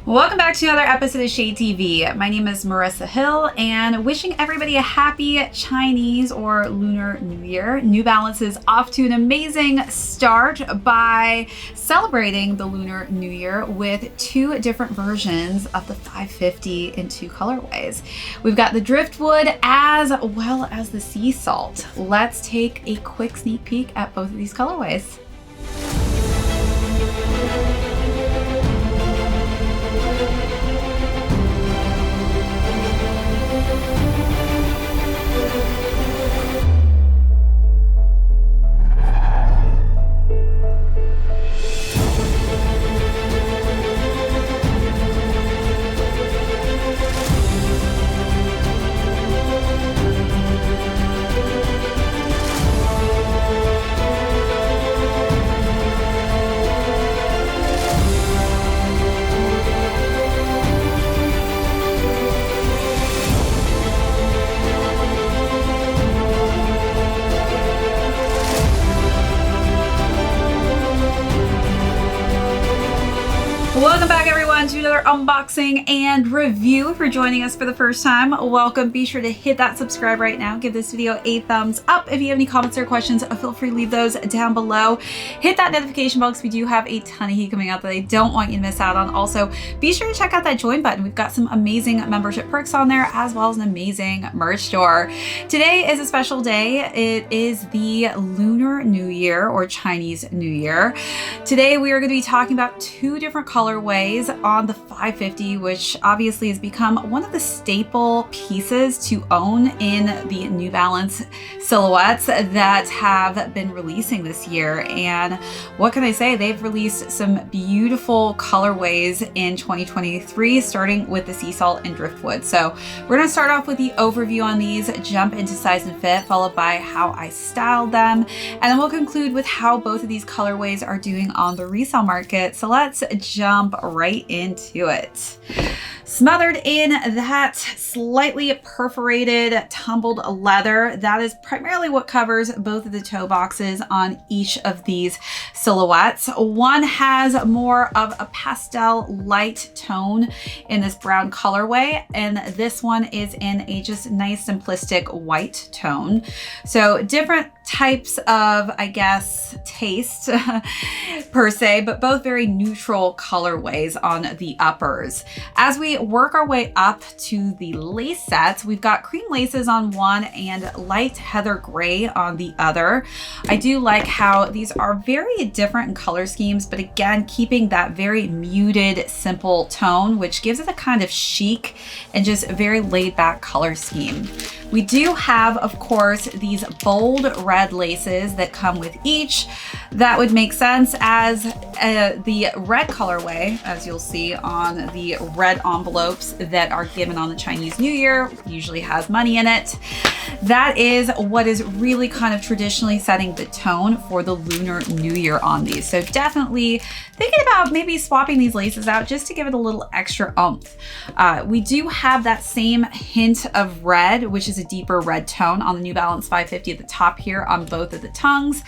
Welcome back to another episode of Shade TV. My name is Marissa Hill and wishing everybody a happy Chinese or Lunar New Year. New Balance is off to an amazing start by celebrating the Lunar New Year with two different versions of the 550 in two colorways. We've got the Driftwood as well as the Sea Salt. Let's take a quick sneak peek at both of these colorways. Welcome back everyone to another unboxing and review. If you're joining us for the first time, welcome. Be sure to hit that subscribe right now. Give this video a thumbs up. If you have any comments or questions, feel free to leave those down below. Hit that notification box. We do have a ton of heat coming out that I don't want you to miss out on. Also, be sure to check out that join button. We've got some amazing membership perks on there as well as an amazing merch store. Today is a special day. It is the Lunar New Year or Chinese New Year. Today we are going to be talking about two different colorways on the 550, which obviously has become one of the staple pieces to own in the New Balance silhouettes that have been releasing this year. And what can I say? They've released some beautiful colorways in 2023, starting with the Sea Salt and Driftwood. So we're going to start off with the overview on these, jump into size and fit, followed by how I styled them, and then we'll conclude with how both of these colorways are doing on the resale market. So let's jump right into it. Smothered in that slightly perforated tumbled leather, that is primarily what covers both of the toe boxes on each of these silhouettes. One has more of a pastel light tone in this brown colorway, and this one is in a just nice simplistic white tone. So different types of, I guess, taste per se, but both very neutral colorways on the uppers. As we work our way up to the lace sets, we've got cream laces on one and light heather gray on the other. I do like how these are very different in color schemes, but again, keeping that very muted, simple tone, which gives it a kind of chic and just very laid back color scheme. We do have, of course, these bold red laces that come with each. That would make sense as the red colorway, as you'll see on the red envelopes that are given on the Chinese New Year, usually has money in it. That is what is really kind of traditionally setting the tone for the Lunar New Year on these. So definitely thinking about maybe swapping these laces out just to give it a little extra oomph. We do have that same hint of red, which is a deeper red tone on the New Balance 550 at the top here on both of the tongues.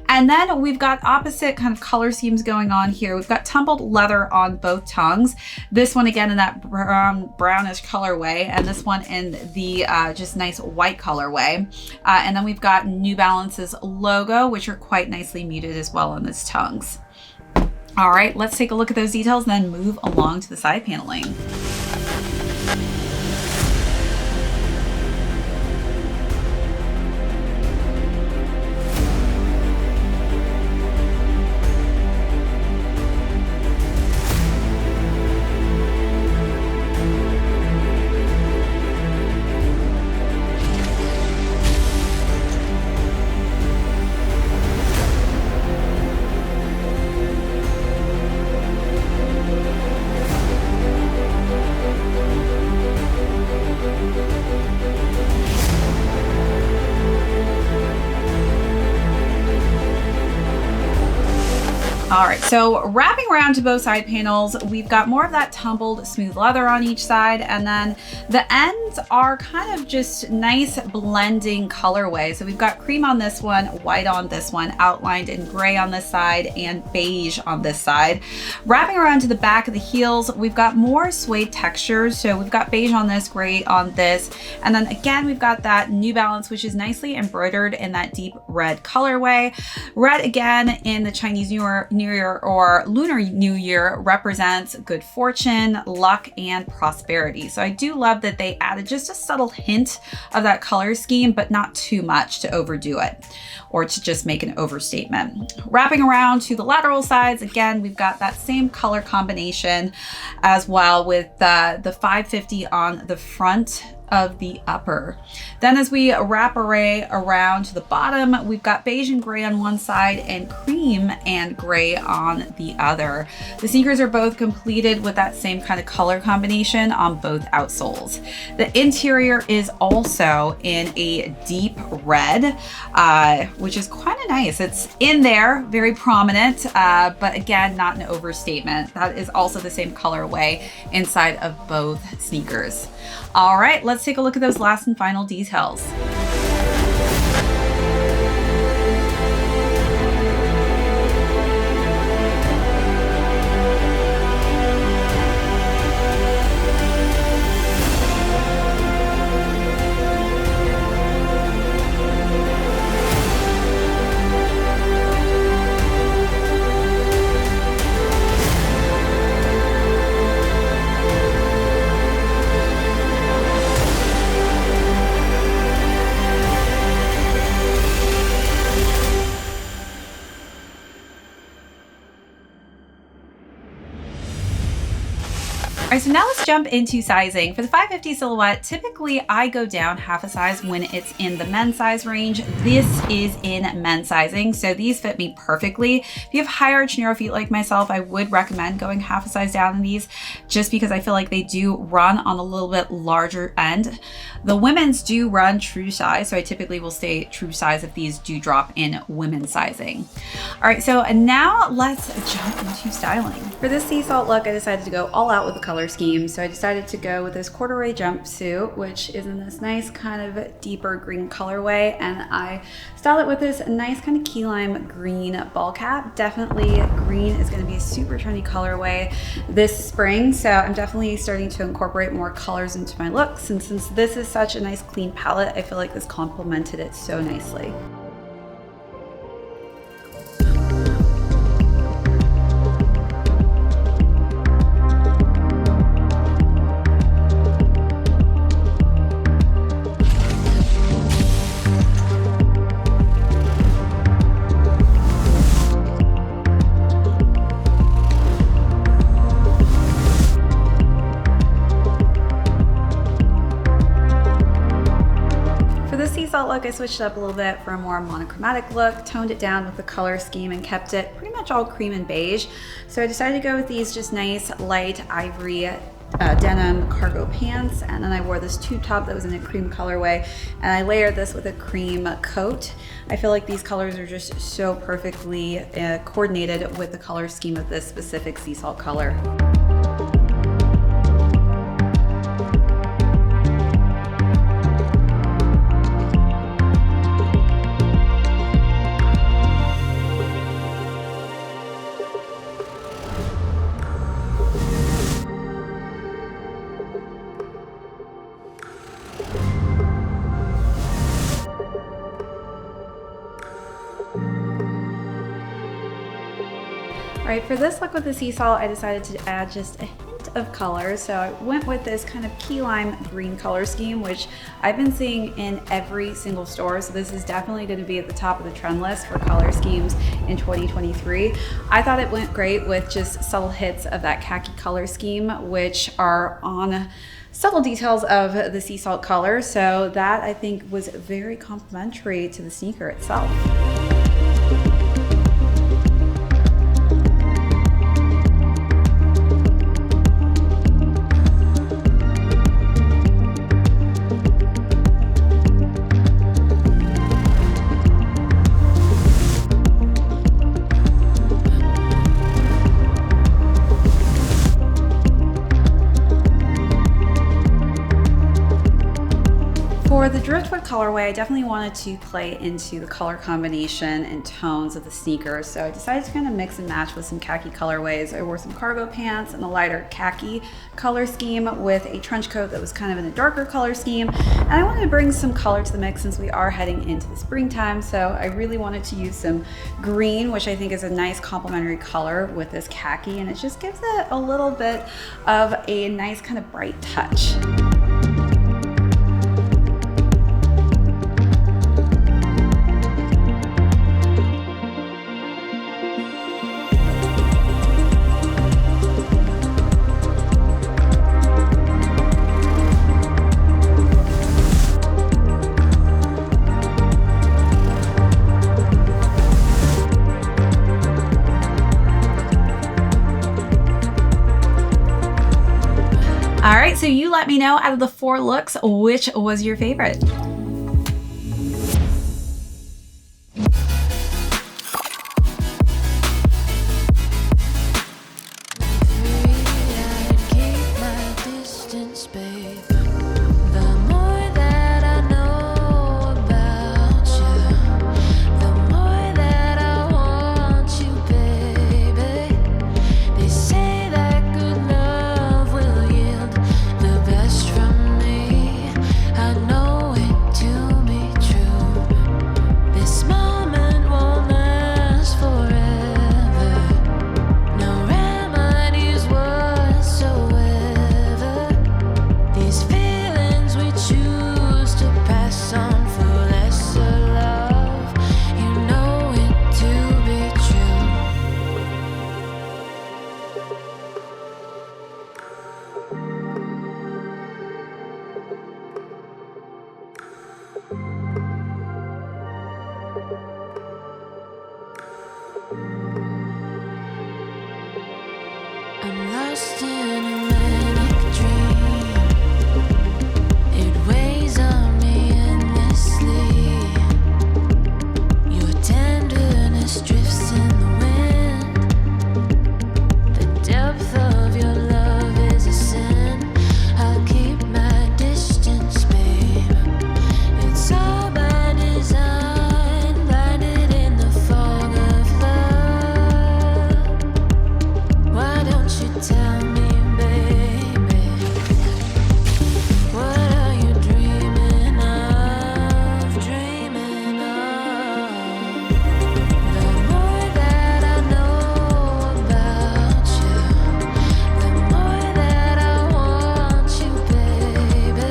And then we've got opposite kind of color schemes going on here. We've got tumbled leather on both tongues. This one again in that brownish colorway, and this one in the just nice white colorway. And then we've got New Balance's logo, which are quite nicely muted as well on these tongues. All right, let's take a look at those details and then move along to the side paneling. so wrapping around to both side panels, we've got more of that tumbled smooth leather on each side, and then the ends are kind of just nice blending colorway. So we've got cream on this one, white on this one, outlined in gray on this side, and beige on this side. Wrapping around to the back of the heels, we've got more suede textures. So we've got beige on this, gray on this, and then again, we've got that New Balance, which is nicely embroidered in that deep red colorway. Red again in the Chinese New Year or Lunar New Year represents good fortune, luck, and prosperity. So I do love that they added just a subtle hint of that color scheme, but not too much to overdo it or to just make an overstatement. Wrapping around to the lateral sides, again, we've got that same color combination as well with the 550 on the front of the upper. Then as we wrap array around to the bottom, we've got beige and gray on one side and cream and gray on the other. The sneakers are both completed with that same kind of color combination on both outsoles. The interior is also in a deep red, which is kind of nice. It's in there, very prominent, but again, not an overstatement. That is also the same colorway inside of both sneakers. All right, let's take a look at those last and final details. All right, so now let's jump into sizing. For the 550 silhouette, typically I go down half a size when it's in the men's size range. This is in men's sizing, so these fit me perfectly. If you have high arch narrow feet like myself, I would recommend going half a size down in these just because I feel like they do run on a little bit larger end. The women's do run true size, so I typically will stay true size if these do drop in women's sizing. All right, so now let's jump into styling. For this sea salt look, I decided to go all out with the color scheme. So I decided to go with this corduroy jumpsuit, which is in this nice kind of deeper green colorway. And I styled it with this nice kind of key lime green ball cap. Definitely green is going to be a super trendy colorway this spring. So I'm definitely starting to incorporate more colors into my looks. And since this is such a nice clean palette, I feel like this complemented it so nicely. Look, I switched up a little bit for a more monochromatic look, toned it down with the color scheme and kept it pretty much all cream and beige. So I decided to go with these just nice light ivory denim cargo pants, and then I wore this tube top that was in a cream colorway, and I layered this with a cream coat. I feel like these colors are just so perfectly coordinated with the color scheme of this specific sea salt color. All right, for this look with the sea salt, I decided to add just a hint of color. So I went with this kind of key lime green color scheme, which I've been seeing in every single store. So this is definitely going to be at the top of the trend list for color schemes in 2023. I thought it went great with just subtle hits of that khaki color scheme, which are on subtle details of the sea salt color. So that I think was very complimentary to the sneaker itself. For the Driftwood colorway, I definitely wanted to play into the color combination and tones of the sneakers, so I decided to kind of mix and match with some khaki colorways. I wore some cargo pants in a lighter khaki color scheme with a trench coat that was kind of in a darker color scheme, and I wanted to bring some color to the mix since we are heading into the springtime, so I really wanted to use some green, which I think is a nice complementary color with this khaki, and it just gives it a little bit of a nice kind of bright touch. All right, so you let me know out of the 4 looks, which was your favorite? I'm lost in a manic dream. It weighs on me endlessly. Your tenderness drifts in the wind. The depth of your love is a sin. I'll keep my distance, babe. It's all by design, blinded in the fog of love. Why don't you tell me, baby? What are you dreaming of? Dreaming of? The more that I know about you, the more that I want you, baby.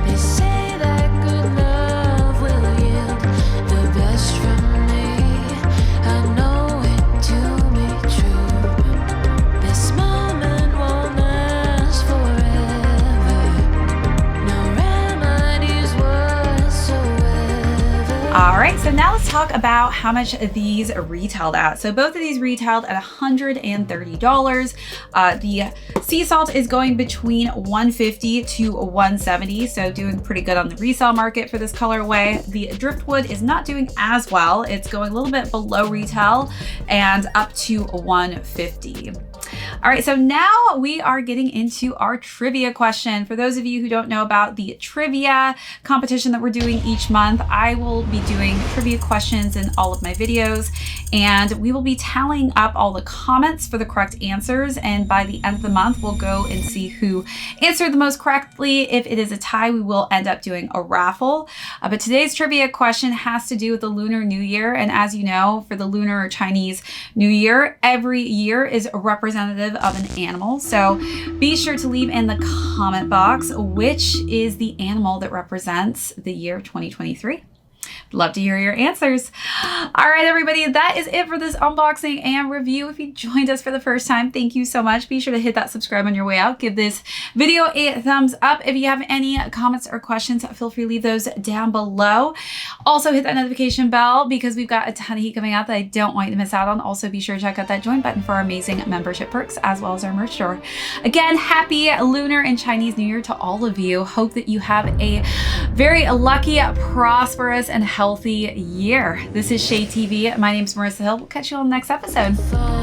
They say that good love will yield the best from me. I know it to be true. This moment won't last forever. No remedies whatsoever. All right, so now let's talk about how much these retailed at. So both of these retailed at $130. The sea salt is going between $150 to $170, so doing pretty good on the resale market for this colorway. The driftwood is not doing as well. It's going a little bit below retail and up to $150. All right, so now we are getting into our trivia question. For those of you who don't know about the trivia competition that we're doing each month, I will be doing trivia questions in all of my videos, and we will be tallying up all the comments for the correct answers. And by the end of the month, we'll go and see who answered the most correctly. If it is a tie, we will end up doing a raffle. But today's trivia question has to do with the Lunar New Year. And as you know, for the Lunar or Chinese New Year, every year is representative of an animal. So be sure to leave in the comment box which is the animal that represents the year 2023. Love to hear your answers. All right, everybody, that is it for this unboxing and review. If you joined us for the first time, thank you so much. Be sure to hit that subscribe on your way out. Give this video a thumbs up. If you have any comments or questions, feel free to leave those down below. Also, hit that notification bell because we've got a ton of heat coming out that I don't want you to miss out on. Also, be sure to check out that join button for our amazing membership perks as well as our merch store. Again, happy Lunar and Chinese New Year to all of you. Hope that you have a very lucky, prosperous, and healthy year. This is ShadeTV. My name's Marissa Hill. We'll catch you on the next episode.